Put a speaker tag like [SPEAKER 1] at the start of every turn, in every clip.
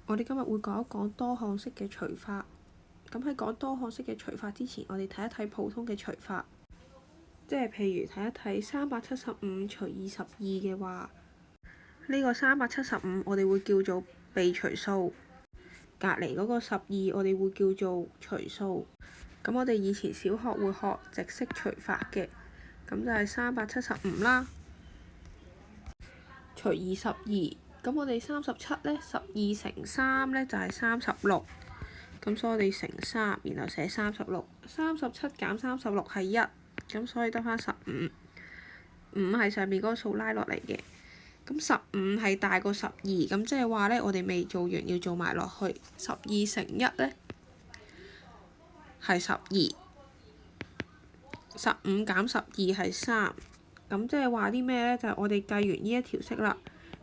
[SPEAKER 1] 我哋今日會講一講多項式嘅除法。咁喺講多項式嘅除法之前，我哋睇一睇普通嘅除法，即係譬如睇一睇375除22嘅話，呢個375我哋會叫做被除數，隔離嗰個12我哋會叫做除數。咁我哋以前小學會學直式除法嘅，咁就係375啦，除22。咁我哋37呢，12乘3呢就係36，咁所以我哋乘3，然後寫36。37減36係1，咁所以得返15。5係上面嗰個數拉落嚟嘅，咁15係大過12，咁即係話呢，我哋未做完要做埋落去。12乘1呢係12，15減12係3，咁即係話啲咩呢？就係我哋計完呢一條式啦。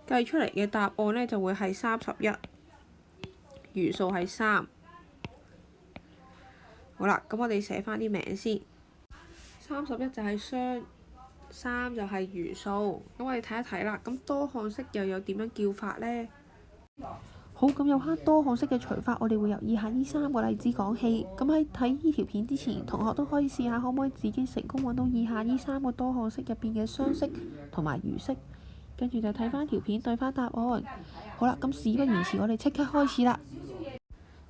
[SPEAKER 1] 計出嚟嘅答案呢，就會係31，餘數係3。好啦，咁我哋寫返啲名先。31就係雙，3就係餘數。咁我哋睇一睇啦。咁多項式又有點樣叫法呢？好，咁有關多項式嘅除法，我哋會由以下呢3個例子講起。咁喺睇呢條片之前，同學都可以試下可唔可以自己成功揾到以下呢3個多項式入邊嘅雙式同埋餘式。跟住就睇返條片對返答案。好啦，咁事不宜遲，我哋即刻開始啦。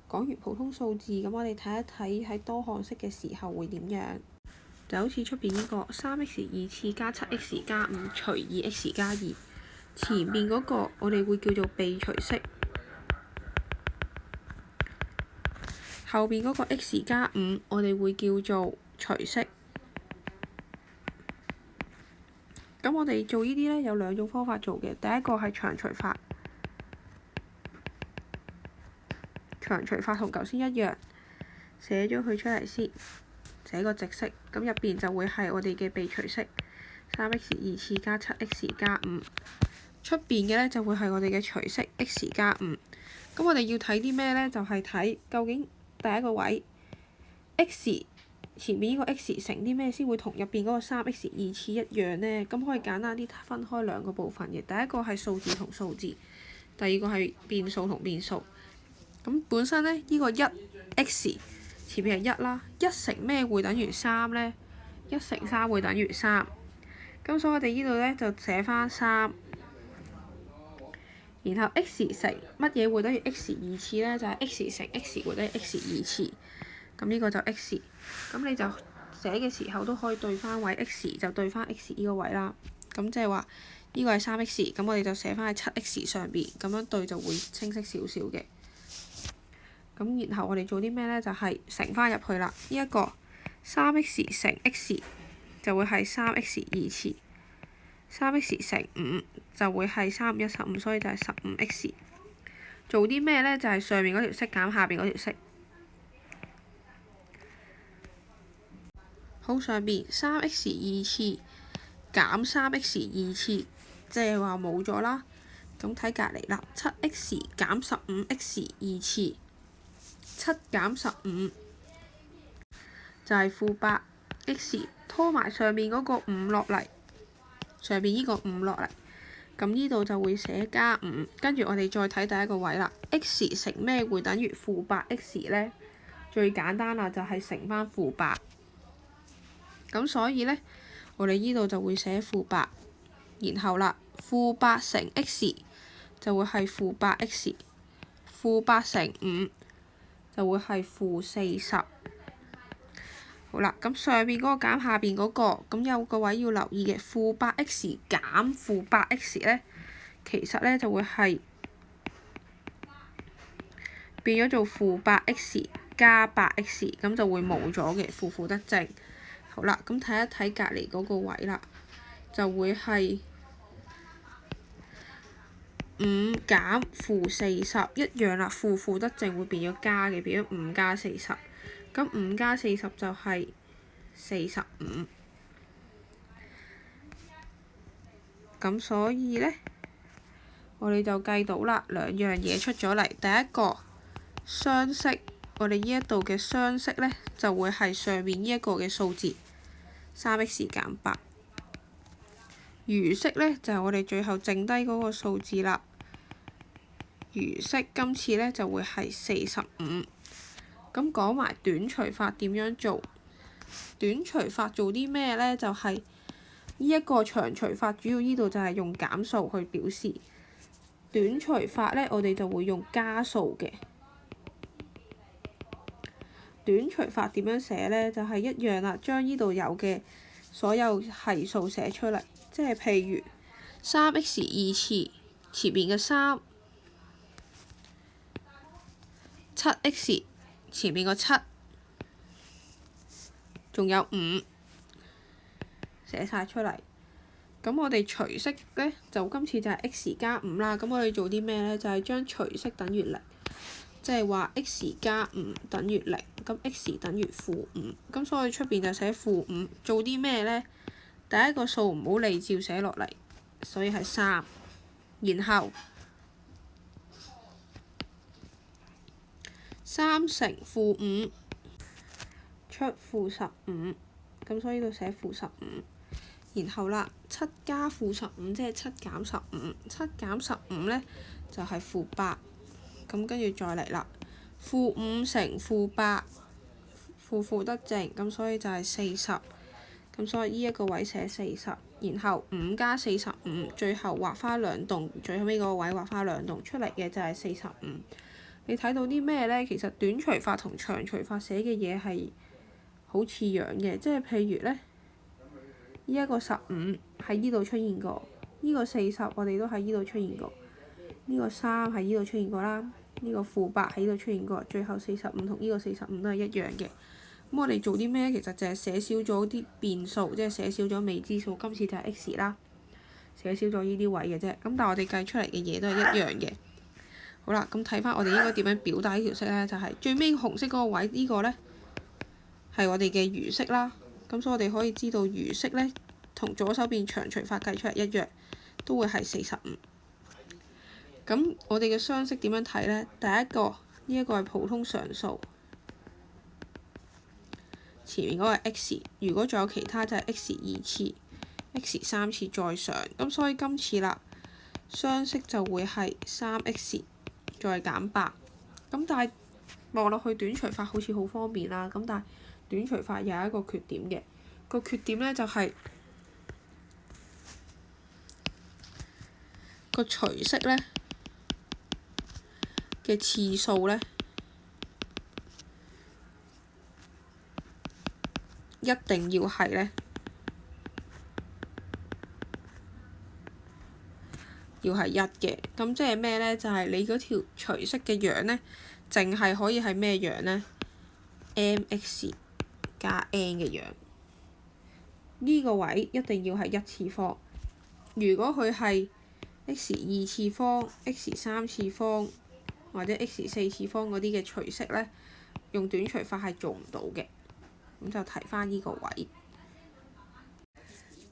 [SPEAKER 1] 講完普通數字，咁我哋睇一睇喺多項式嘅時候會點樣。就好似出邊呢個3x 次加7x 加5除2x 加2，前面嗰個我哋會叫做被除式，後邊嗰個 x 加5我哋會叫做除式。咁我哋做呢啲呢，有2種方法做嘅。第一個係長除法，長除法同頭先一樣，寫咗佢出嚟先，寫個直式，咁入邊就會係我哋嘅被除式，3x 次加7x 加5，出邊嘅呢，就會係我哋嘅除式 x 加5。咁我哋要睇啲咩呢？就係睇究竟第一個位 x 前面呢個 x 乘啲咩先會同入邊嗰個3x 次一樣呢？咁可以簡單啲分開2個部分嘅。第一個係數字同數字，第二個係變數同變數。咁本身呢，呢個1x 前面係1啦，1乘咩會等於3呢？1乘3會等於3。咁所以我哋呢度呢，就寫返3，然後 x 乘乜嘢會等於 x 次呢？就係 x 乘 x 會等於 x 次。咁呢個就 x， 咁你就寫嘅時候都可以對返位 x， 就對返 x 呢個位啦。咁即係話呢個係3x， 咁我哋就寫返喺7x 上邊，咁樣對就會清晰少少嘅。咁然後我哋做啲咩呢？就係乘返入去啦。呢一個3x 乘 x 就會係3x 次，3x 乘5就會係3、5、1、15，所以就係15x。做啲咩呢？就係上面嗰條式減下邊嗰條式。好，上邊3x 次減3x 次，即係話冇咗啦。咁睇隔離啦，7x 減15x 次，7減15就係-8x， 拖埋上面嗰個5落嚟，上邊呢個5落嚟，咁呢度就會寫加5。跟住我哋再睇第一個位啦，x 乘咩會等於-8x 呢？最簡單啦，就係乘返-8。咁所以呢，我哋呢度就會寫-8，然後啦，-8乘 x 就會係-8x，-8乘5就會係-40。好啦，咁上邊嗰個減下邊嗰個，咁有個位要留意嘅，-8x 減-8x 呢，其實呢就會係變咗做-8x 加8x， 咁就會冇咗嘅，負得正。好啦，咁睇一睇隔離嗰個位啦，就會係5減-40一樣啦，負得正會變咗加嘅，變咗5加40。咁5加40就係45。咁所以呢，我哋就計到啦，2樣嘢出咗嚟。第一個雙式，我哋呢一度嘅雙式呢，就會係上面呢一個嘅數字3x 減8。餘式呢，就係我哋最後剩低嗰個數字啦餘式今次咧就會係45。咁講埋短除法點樣做？短除法做啲咩咧？就係呢一個長除法，主要呢度就係用減數去表示。短除法咧，我哋就會用加數嘅。短除法點樣寫咧？就係一樣啦，將呢度有嘅所有係數寫出嚟，即係譬如3x 二次前面嘅3。7x 前面個7，仲有5，寫晒出嚟。咁我哋除式咧，就今次就係 x 加5啦。咁我哋做啲咩咧？就係將除式等於0，即係話 x 加5等於0，咁 x 等於-5。咁所以出邊就寫-5。做啲咩咧？第一個數唔好理照寫落嚟，所以係3。然後3乘-5出-15，咁所以呢度寫-15。然後啦，7加-15即係7減15，7減15咧就係-8。咁跟住再嚟啦，-5乘-8，負得正，咁所以就係40。咁所以呢一個位寫40。然後5加45，最後畫返兩棟，最後尾嗰個位畫返兩棟，出嚟嘅就係45。你睇到啲咩咧？其實短除法同長除法寫嘅嘢係好似樣嘅，即係譬如咧，呢一個15喺呢度出現過，呢個40我哋都喺呢度出現過，呢個3喺呢度出現過啦，呢個-8喺呢度出現過，最後45同呢個45都係一樣嘅。咁我哋做啲咩？其實就係寫少咗啲變數，即係寫少咗未知數。今次就係 x 啦，寫少咗呢啲位嘅啫。咁但係我哋計出嚟嘅嘢都係一樣嘅。好啦，咁睇翻我哋應該點樣表達呢條式咧？就係最尾紅色嗰個位呢個咧係我哋嘅餘式啦。咁所以我哋可以知道餘式咧同左手邊長除法計出嚟一樣，都會係45。咁我哋嘅雙式點樣睇咧？第一個呢一個係普通常數，前面嗰個係 x， 如果仲有其他就係 x 二次、x 三次再上。咁所以今次啦，雙式就會係3x。再減8，咁但係望落去短除法好似好方便啦，咁但係短除法又有一個缺點嘅，個缺點咧就係個除式咧嘅次數咧一定要係咧要係1嘅。咁即係咩咧？就係你嗰條除式嘅樣咧，淨係可以係咩樣咧 ？mx 加 n 嘅樣。呢個位一定要係1次方。如果佢係 x 2次方、x 3次方或者 x 4次方嗰啲嘅除式咧，用短除法係做唔到嘅。咁就提翻呢個位。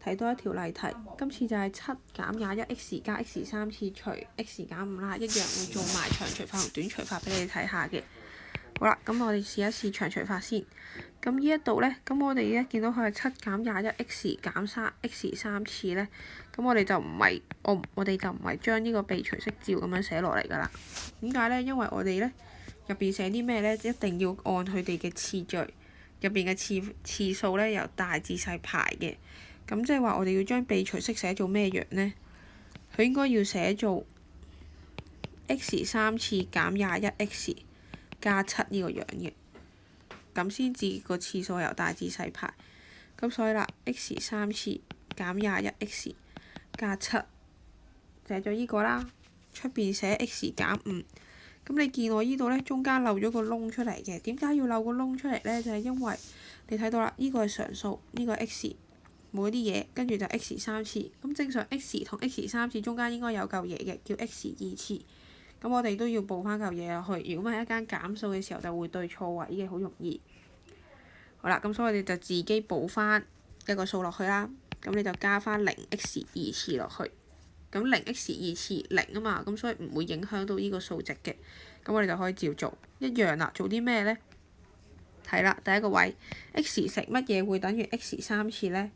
[SPEAKER 1] 睇多一條例題，今次就係7減21x 加 x 3次除 x 減5啦，一樣會做埋長除法同短除法俾你睇下嘅。好啦，咁我哋試一試長除法先。咁呢一度咧，咁我哋一見到佢係7減21x 減3x 3次咧，咁我哋就唔係我哋就唔係將呢個被除式照咁樣寫落嚟㗎啦。點解咧？因為我哋咧入邊寫啲咩咧，一定要按佢哋嘅次序，入邊嘅次數咧由大至細排嘅。咁即係話我哋要將被除式寫做咩樣咧？佢應該要寫做 x 3次減21x 加7呢個樣嘅，咁先至個次數由大至細排。咁所以啦 ，x 3次減21x 加7寫咗呢個啦，出邊寫 x 減5。咁你見我呢度咧中間漏咗個窿出嚟嘅，點解要漏個窿出嚟咧？就係因為你睇到啦，呢個係常數，呢個係 x。冇啲嘢，跟住就 x 3次。咁正常 x 同 x 3次中間應該有嚿嘢嘅，叫 x 2次。咁我哋都要報翻嚿嘢落去。如果係一間減數嘅時候，就會對錯位嘅，好容易。好啦，咁所以我哋就自己報翻一個數落去啦。咁你就加翻0x 2次落去。咁0x 2次0啊嘛，咁所以唔會影響到呢個數值嘅。咁我哋就可以照做一樣啦。做啲咩咧？睇啦，第一個位 x 乘乜嘢會等於 x 3次咧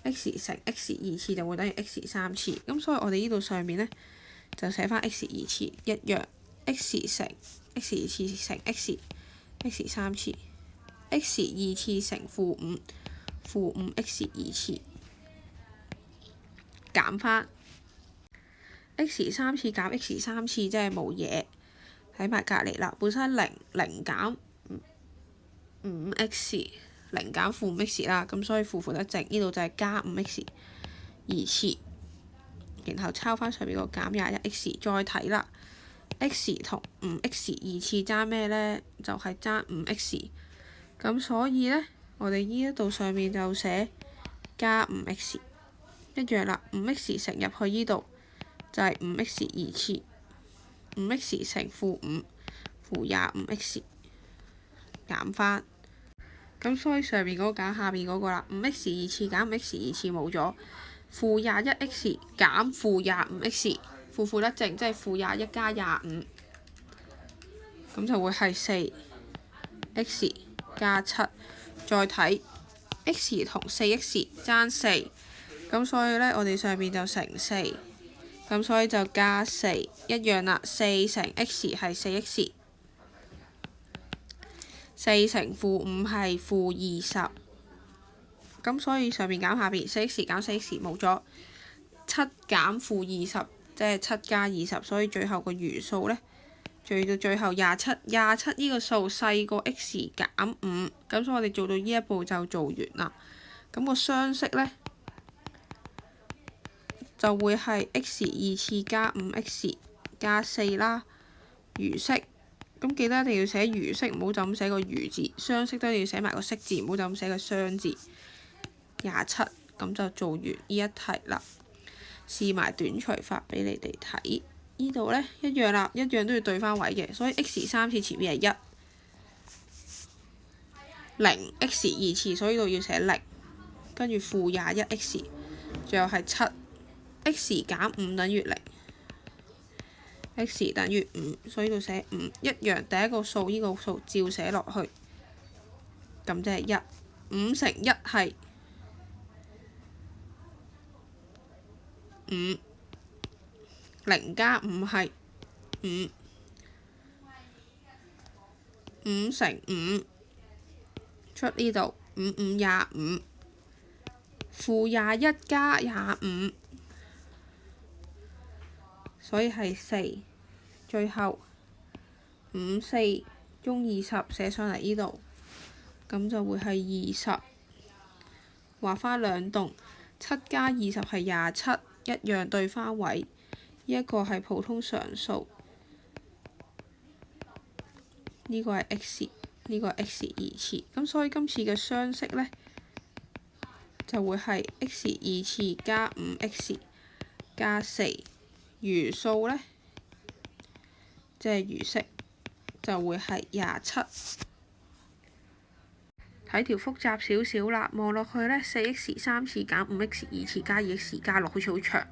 [SPEAKER 1] ？x 乘 x 2次就會等於 x 3次，咁所以我哋呢度上面咧就寫翻 x 2次一樣， x 乘 x 二次乘 x 三次 x 二次乘-5，-5 x 二次減返 x 三次減 x 三次即係冇嘢，睇埋隔離啦。本身0減5x 0減-5x 啦，咁所以負得正，呢度就係加5x 二次，然後抄翻上面個減21x，再睇啦。x 同5x 二次爭咩呢？就係爭5x，咁所以呢，我哋呢一度上面就寫加5x，一樣啦。5x 乘入去呢度就係5x二次，5x 乘-5，-25x 減返。咁所以上面嗰個減下面嗰個啦，5x 二次減5x 二次冇咗，-21x 減-25x，負得正，即係-21加25，咁就會係 4x 加7。再睇 x 同 4x 爭4，咁所以呢，我哋上面就乘4，咁所以就加4，一樣啦。4乘 x 係 4x， 4乘-5係-20，咁所以上面減下邊 4x 減 4x 冇咗，7減-20即係7加20，所以最後個餘數呢，到最後27呢個數細過 x 減5，咁所以我哋做到呢一步就做完啦。咁個雙式呢，就會係 x 二次加5x 加4啦，餘式。咁記得一定要寫餘式，唔好就咁寫個餘字。雙式都要寫埋個式字，唔好就咁寫個雙字。27，咁就做完呢一題啦。試埋短除法俾你哋睇。呢度呢，一樣啦，一樣都要對翻位嘅，所以 x 三次前面係1，0x 二次，所以呢度要寫0，跟住-21x，最後係7，x 減5等於0，x 等於5，所以呢度寫5，一樣第一個數呢個數照寫落去，咁即係1，5乘1係5，0加5係5，5乘5出呢度5×5=25，-21加25，所以係4，最後5×4中20寫上嚟呢度，咁就會係20，畫翻兩棟，7加20係27，一樣對翻位。呢一個係普通常數，呢個係 x，呢個係 x 二次，咁所以今次嘅雙式呢，就會係 x 二次加5x 加4，餘數呢，即係餘式，就會係27。睇條複雜少少啦，望落去呢 4x 三次減5x 二次加2x 加6好似好長，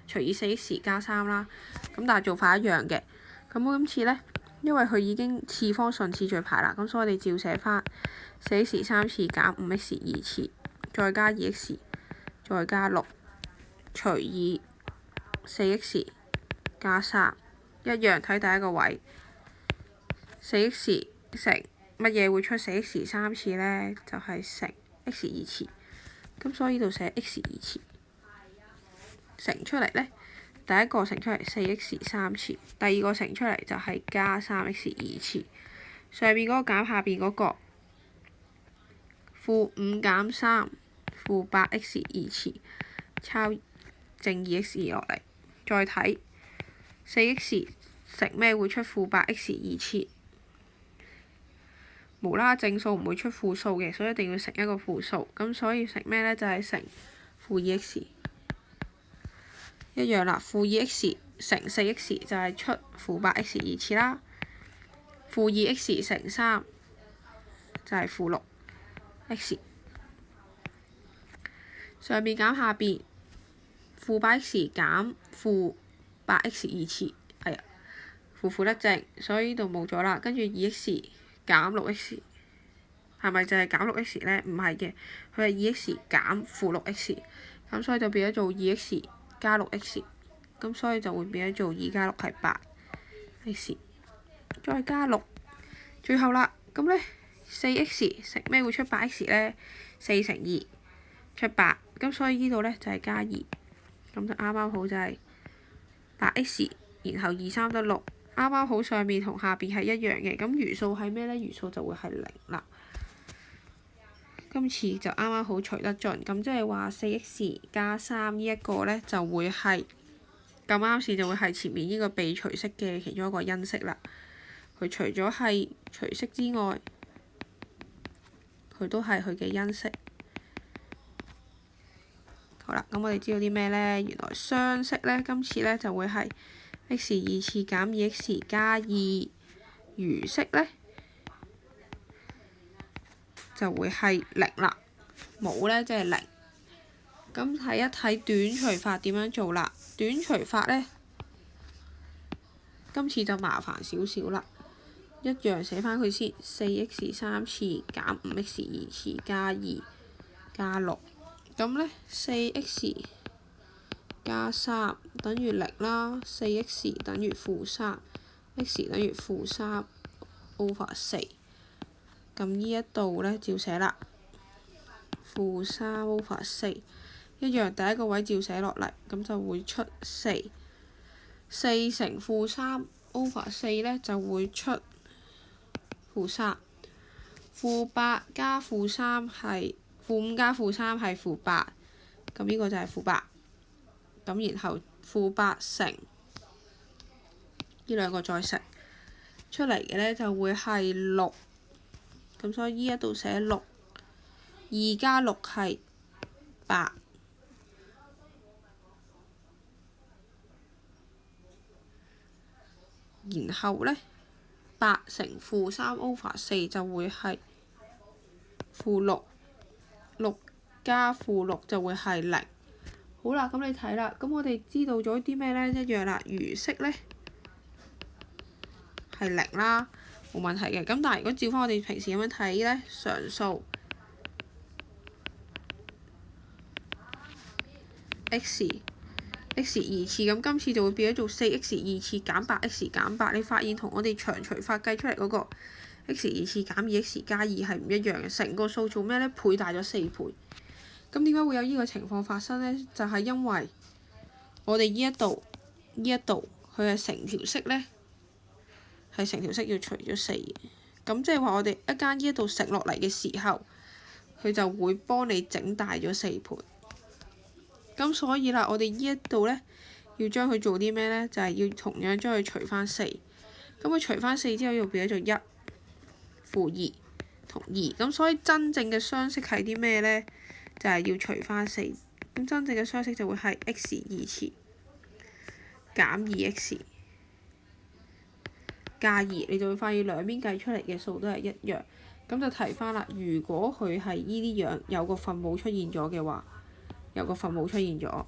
[SPEAKER 1] 除以 4x 加3啦，咁但係做法一樣嘅。咁今次呢，因為佢已經次方順次序排啦，咁所以我哋照寫翻 4x 三次減5x 二次，再加2x，再加6，除以 4x 加3，一樣睇第一個位 4x 乘乜嘢會出 4x 三次呢？就係乘 x 二次，咁所以呢度寫 x 二次乘出嚟呢，第一個乘出嚟 4x 三次，第二個乘出嚟就係加 3x 二次，上面嗰個減下邊嗰個-5減3，-8x 二次，抄正 2x 落嚟，再睇 4x 乘咩會出-8x 二次？無啦啦正數唔會出負數嘅，所以一定要乘一個負數。咁所以乘咩呢？就係乘-2x，一樣啦。-2x 乘 4x 就係出-8x 二次啦。-2x 乘3就係-6x。上面減下邊，-8x 減-8x 二次，哎呀，負得正，所以呢度冇咗啦。跟住2x減6x，係咪就係減6x呢？唔係嘅，佢係2x減-6x，咁所以就變咗做2x加6x，咁所以就會變咗做2加6係8， x 再加6，最後啦，咁咧4x 乘咩會出8x 咧？4乘2出8，咁所以呢度咧就係加2，咁就啱啱好就係8x，然後2、3得6，啱啱好上面同下邊係一樣嘅，咁餘數係咩咧？餘數就會係0啦。今次就啱啱好除得盡，咁即係話4x 加3呢一個咧就會係咁啱先就會係前面呢個被除式嘅其中一個因式啦。佢除咗係除式之外，佢都係佢嘅因式。好啦，咁我哋知道啲咩咧？原來雙式咧，今次咧就會係 x 二次減 2x 加2，餘式咧就會係0啦，冇咧即係0。咁睇一睇短除法點樣做啦？短除法咧，今次就麻煩少少啦，一樣寫翻佢先，4x 3次減5x 2次加2加6，咁咧4x 加3等於0啦，4x 等於-3，x 等於-3 over 4，咁呢一度咧照寫啦，-3 over 4，一樣第一個位照寫落嚟，咁就會出4乘-3 over 4咧就會出-3，-8加-3係-5加-3係-8，咁呢個就係-8，咁然後-8乘呢兩個再乘出嚟嘅咧就會係6，咁所以呢一度寫6，2加6係8。然後咧，8乘-3 over 4就會係-6，6加-6就會係0。好啦，咁你睇啦，咁我哋知道咗啲咩咧？一樣啦，餘式咧係0啦，冇問題嘅。咁但係如果照翻我哋平時咁樣睇咧，常數 x 二次，咁今次就會變咗做4x 二次減8x 減8，你發現同我哋長除法計出嚟嗰個 x 二次減2x 加2係唔一樣嘅，成個數做咩咧？倍大咗4倍。咁點解會有呢個情況發生咧？就係因為我哋呢一度佢係成條式咧，係成條式要除咗4嘅。咁即係話我哋一間呢一度乘落嚟嘅時候，佢就會幫你整大咗4倍。咁所以啦，我哋呢一度咧要將佢做啲咩咧？就係要同樣將佢除翻4。咁佢除翻4之後，又變咗做1負2同2。咁所以真正嘅雙式係啲咩咧？就係要除翻4。咁真正嘅雙式就會係 x 二次減 2x 加2，你就會發現兩邊計出嚟嘅數都係一樣。咁就提翻啦，如果佢係依啲樣有個分母出現咗嘅話，有個分母出現咗，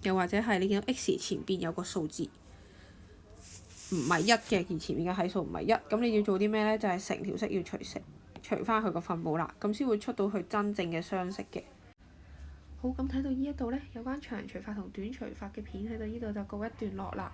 [SPEAKER 1] 又或者係你見到 x 前邊有個數字唔係1嘅，而前面嘅係數唔係1，咁你要做啲咩咧？就係成條式要除翻佢個分母啦，咁先會出到佢真正嘅雙式嘅。好，咁睇到呢一度咧，有關長除法同短除法嘅片喺到呢度就告一段落啦。